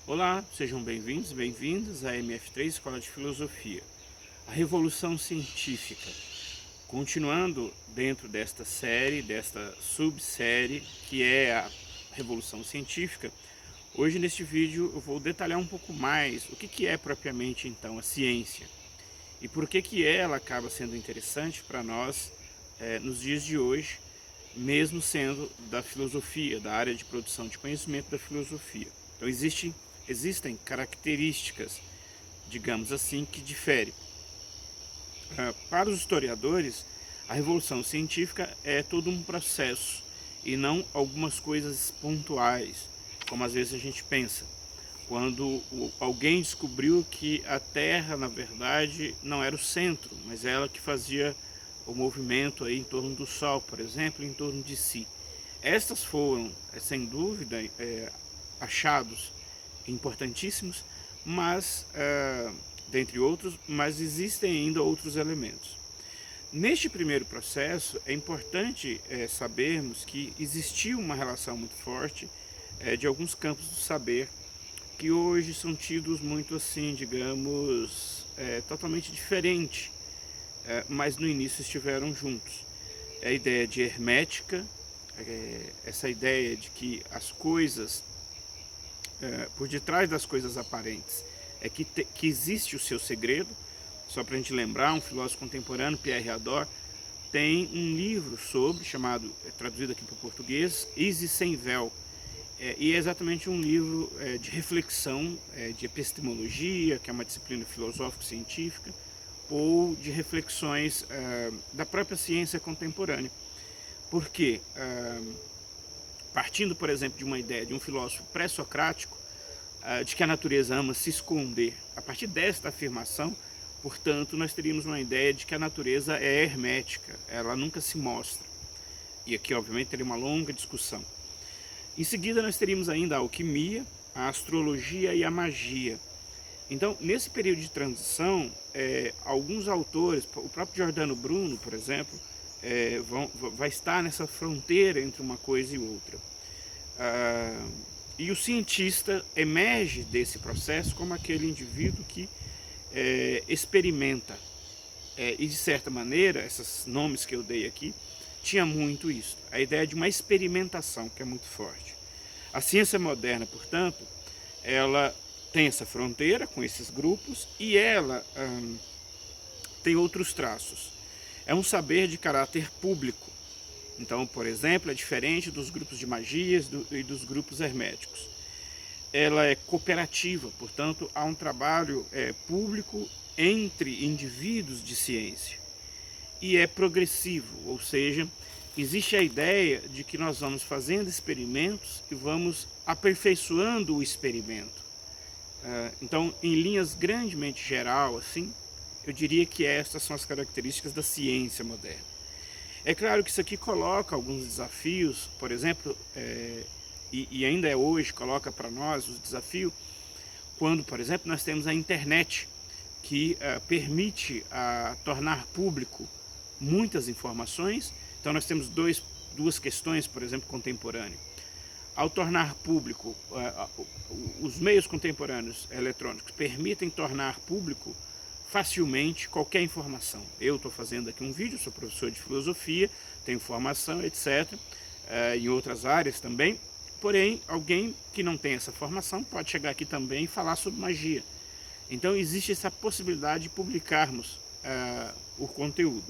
Olá, sejam bem-vindos e bem-vindas à MF3 Escola de Filosofia. A Revolução Científica. Continuando dentro desta série, desta subsérie, que é a Revolução Científica, hoje neste vídeo eu vou detalhar um pouco mais o que é propriamente então a ciência e por que ela acaba sendo interessante para nós nos dias de hoje, mesmo sendo da filosofia, da área de produção de conhecimento da filosofia. Então existem características, digamos assim, que diferem. Para os historiadores, a Revolução Científica é todo um processo e não algumas coisas pontuais, como às vezes a gente pensa. Quando alguém descobriu que a Terra, na verdade, não era o centro, mas ela que fazia o movimento aí em torno do Sol, por exemplo, em torno de si. Estas foram, sem dúvida, achados importantíssimos, mas, dentre outros, mas existem ainda outros elementos. Neste primeiro processo, é importante sabermos que existiu uma relação muito forte de alguns campos do saber que hoje são tidos muito assim, digamos, totalmente diferente, mas no início estiveram juntos. É a ideia de hermética, essa ideia de que as coisas, por detrás das coisas aparentes, é que existe o seu segredo. Só para a gente lembrar, um filósofo contemporâneo, Pierre Hadot, tem um livro chamado, traduzido aqui para o português, Isis sem véu. E é exatamente um livro de reflexão, de epistemologia, que é uma disciplina filosófico-científica, ou de reflexões da própria ciência contemporânea. Porque, partindo, por exemplo, de uma ideia de um filósofo pré-socrático, de que a natureza ama se esconder, a partir desta afirmação, portanto, nós teríamos uma ideia de que a natureza é hermética, ela nunca se mostra. E aqui, obviamente, teria uma longa discussão. Em seguida, nós teríamos ainda a alquimia, a astrologia e a magia. Então, nesse período de transição, alguns autores, o próprio Giordano Bruno, por exemplo, vai estar nessa fronteira entre uma coisa e outra. E o cientista emerge desse processo como aquele indivíduo que experimenta. E, de certa maneira, esses nomes que eu dei aqui, tinha muito isso. A ideia de uma experimentação, que é muito forte. A ciência moderna, portanto, ela tem essa fronteira com esses grupos e ela tem outros traços. É um saber de caráter público. Então, por exemplo, é diferente dos grupos de magias e dos grupos herméticos. Ela é cooperativa, portanto, há um trabalho público entre indivíduos de ciência. E é progressivo, ou seja, existe a ideia de que nós vamos fazendo experimentos e vamos aperfeiçoando o experimento. Então, em linhas grandemente geral, assim, eu diria que estas são as características da ciência moderna. É claro que isso aqui coloca alguns desafios, por exemplo, e ainda hoje coloca para nós o desafio, quando, por exemplo, nós temos a internet, que permite tornar público muitas informações. Então nós temos duas questões, por exemplo, contemporâneas. Ao tornar público, os meios contemporâneos eletrônicos permitem tornar público facilmente qualquer informação. Eu estou fazendo aqui um vídeo, sou professor de filosofia, tenho formação, etc., em outras áreas também, porém, alguém que não tem essa formação pode chegar aqui também e falar sobre magia. Então existe essa possibilidade de publicarmos o conteúdo.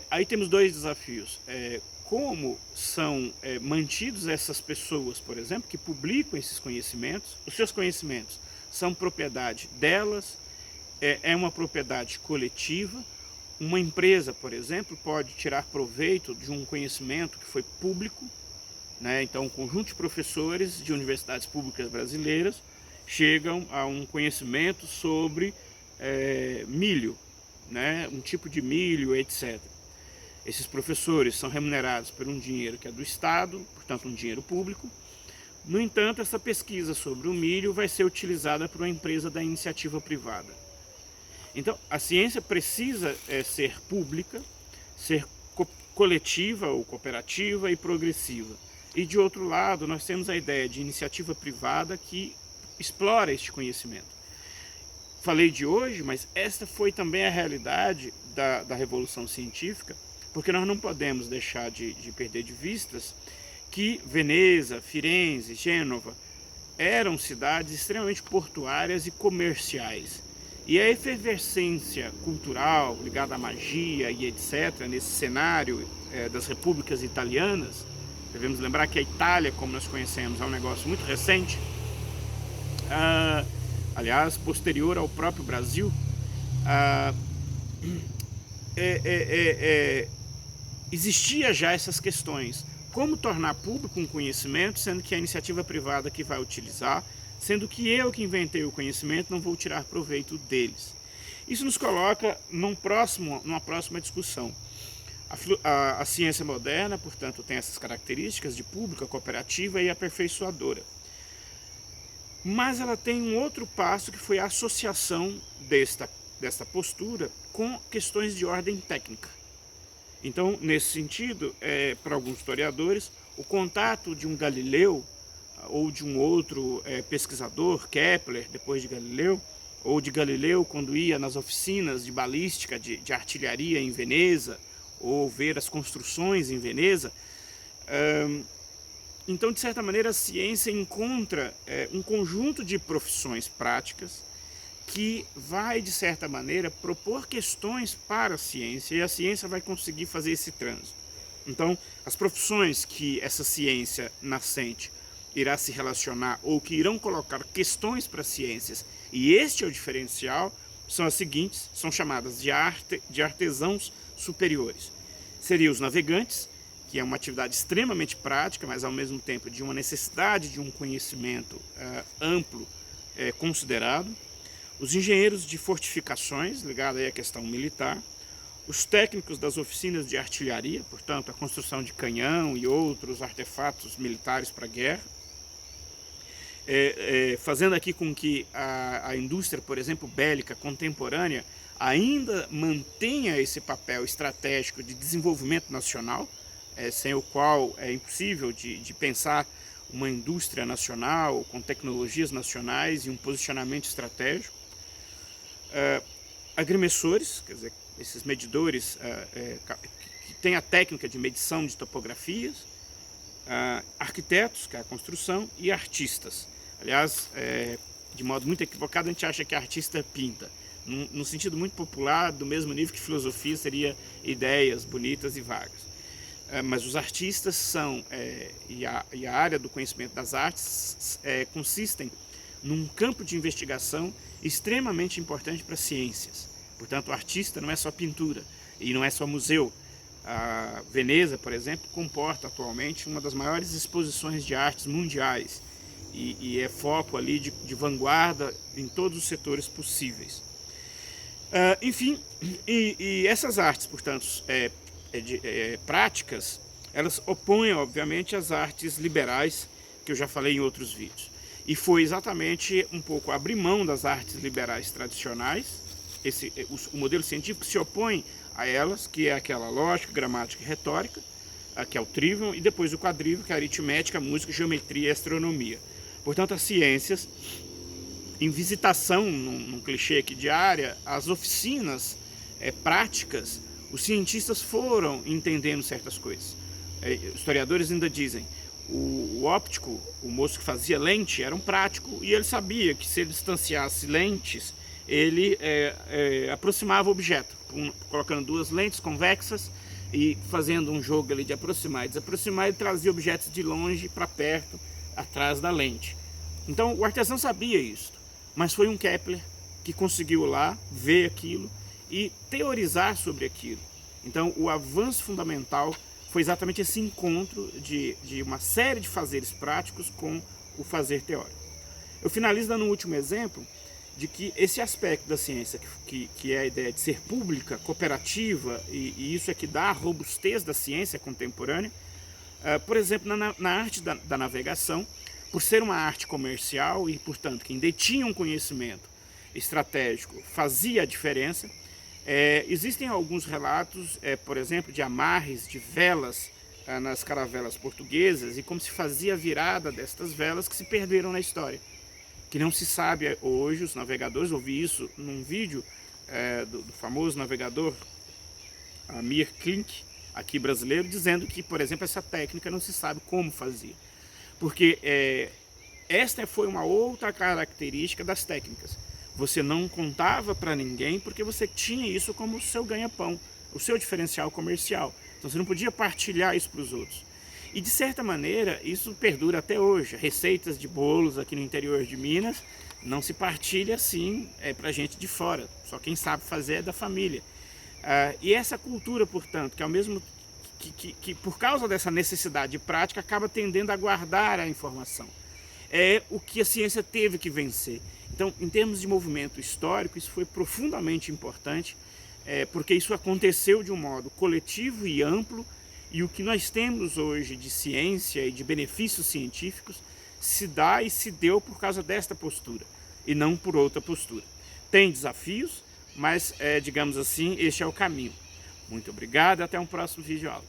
Aí temos dois desafios. Como são mantidos essas pessoas, por exemplo, que publicam esses conhecimentos? Os seus conhecimentos são propriedade delas, é uma propriedade coletiva. Uma empresa, por exemplo, pode tirar proveito de um conhecimento que foi público, né? Então, um conjunto de professores de universidades públicas brasileiras chegam a um conhecimento sobre milho, né? Um tipo de milho, etc. Esses professores são remunerados por um dinheiro que é do Estado, portanto um dinheiro público. No entanto, essa pesquisa sobre o milho vai ser utilizada por uma empresa da iniciativa privada. Então, a ciência precisa ser pública, ser coletiva ou cooperativa e progressiva. E de outro lado, nós temos a ideia de iniciativa privada que explora este conhecimento. Falei de hoje, mas esta foi também a realidade da Revolução Científica, porque nós não podemos deixar de perder de vistas que Veneza, Firenze, Gênova eram cidades extremamente portuárias e comerciais. E a efervescência cultural ligada à magia e etc., nesse cenário das repúblicas italianas, devemos lembrar que a Itália, como nós conhecemos, é um negócio muito recente, aliás, posterior ao próprio Brasil, existia já essas questões. Como tornar público um conhecimento, sendo que é a iniciativa privada que vai utilizar, sendo que eu que inventei o conhecimento não vou tirar proveito deles. Isso nos coloca numa próxima discussão. A ciência moderna, portanto, tem essas características de pública, cooperativa e aperfeiçoadora. Mas ela tem um outro passo que foi a associação desta postura com questões de ordem técnica. Então, nesse sentido, para alguns historiadores, o contato de um Galileu ou de um outro pesquisador, Kepler, depois de Galileu, ou de Galileu quando ia nas oficinas de balística, de artilharia em Veneza, ou ver as construções em Veneza. Então, de certa maneira, a ciência encontra um conjunto de profissões práticas que vai, de certa maneira, propor questões para a ciência, e a ciência vai conseguir fazer esse trânsito. Então, as profissões que essa ciência nascente irá se relacionar ou que irão colocar questões para as ciências, e este é o diferencial, são as seguintes, são chamadas de artesãos superiores. Seriam os navegantes, que é uma atividade extremamente prática, mas ao mesmo tempo de uma necessidade de um conhecimento amplo considerado. Os engenheiros de fortificações, ligado aí à questão militar. Os técnicos das oficinas de artilharia, portanto, a construção de canhão e outros artefatos militares para a guerra. Fazendo aqui com que a indústria, por exemplo, bélica contemporânea, ainda mantenha esse papel estratégico de desenvolvimento nacional, sem o qual é impossível de pensar uma indústria nacional com tecnologias nacionais e um posicionamento estratégico. Agrimensores, quer dizer, esses medidores que têm a técnica de medição de topografias, arquitetos, que é a construção, e artistas. Aliás, de modo muito equivocado, a gente acha que artista pinta. No sentido muito popular, do mesmo nível que filosofia, seria ideias bonitas e vagas. Mas os artistas são, e a área do conhecimento das artes consistem num campo de investigação extremamente importante para as ciências. Portanto, o artista não é só pintura e não é só museu. A Veneza, por exemplo, comporta atualmente uma das maiores exposições de artes mundiais e é foco ali de vanguarda em todos os setores possíveis. Enfim, e essas artes, portanto, práticas, elas opõem, obviamente, às artes liberais, que eu já falei em outros vídeos. E foi exatamente um pouco abrir mão das artes liberais tradicionais, o modelo científico se opõe a elas, que é aquela lógica, gramática e retórica, que é o trivium, e depois o quadrivium, que é a aritmética, música, geometria e astronomia. Portanto, as ciências, em visitação, num clichê aqui de área, as oficinas práticas, os cientistas foram entendendo certas coisas. Historiadores ainda dizem, o óptico, o moço que fazia lente, era um prático, e ele sabia que se ele distanciasse lentes, ele aproximava o objeto, colocando duas lentes convexas e fazendo um jogo ali de aproximar e desaproximar, ele trazia objetos de longe para perto, atrás da lente. Então o artesão sabia isso, mas foi um Kepler que conseguiu lá ver aquilo e teorizar sobre aquilo. Então o avanço fundamental foi exatamente esse encontro de uma série de fazeres práticos com o fazer teórico. Eu finalizo dando um último exemplo de que esse aspecto da ciência, que é a ideia de ser pública, cooperativa, e isso é que dá a robustez da ciência contemporânea. Por exemplo, na arte da navegação, por ser uma arte comercial e, portanto, quem detinha um conhecimento estratégico fazia a diferença. Existem alguns relatos, por exemplo, de amarres de velas nas caravelas portuguesas e como se fazia a virada destas velas que se perderam na história. Que não se sabe hoje, os navegadores, ouvi isso num vídeo do famoso navegador Amir Klink, aqui brasileiro, dizendo que, por exemplo, essa técnica não se sabe como fazia. Porque esta foi uma outra característica das técnicas. Você não contava para ninguém porque você tinha isso como o seu ganha-pão, o seu diferencial comercial. Então você não podia partilhar isso para os outros. E de certa maneira isso perdura até hoje. Receitas de bolos aqui no interior de Minas não se partilha assim para gente de fora. Só quem sabe fazer é da família. E essa cultura, portanto, que ao mesmo que por causa dessa necessidade prática acaba tendendo a guardar a informação. É o que a ciência teve que vencer. Então, em termos de movimento histórico, isso foi profundamente importante, porque isso aconteceu de um modo coletivo e amplo, e o que nós temos hoje de ciência e de benefícios científicos se dá e se deu por causa desta postura, e não por outra postura. Tem desafios, mas, digamos assim, este é o caminho. Muito obrigado e até um próximo vídeo aula.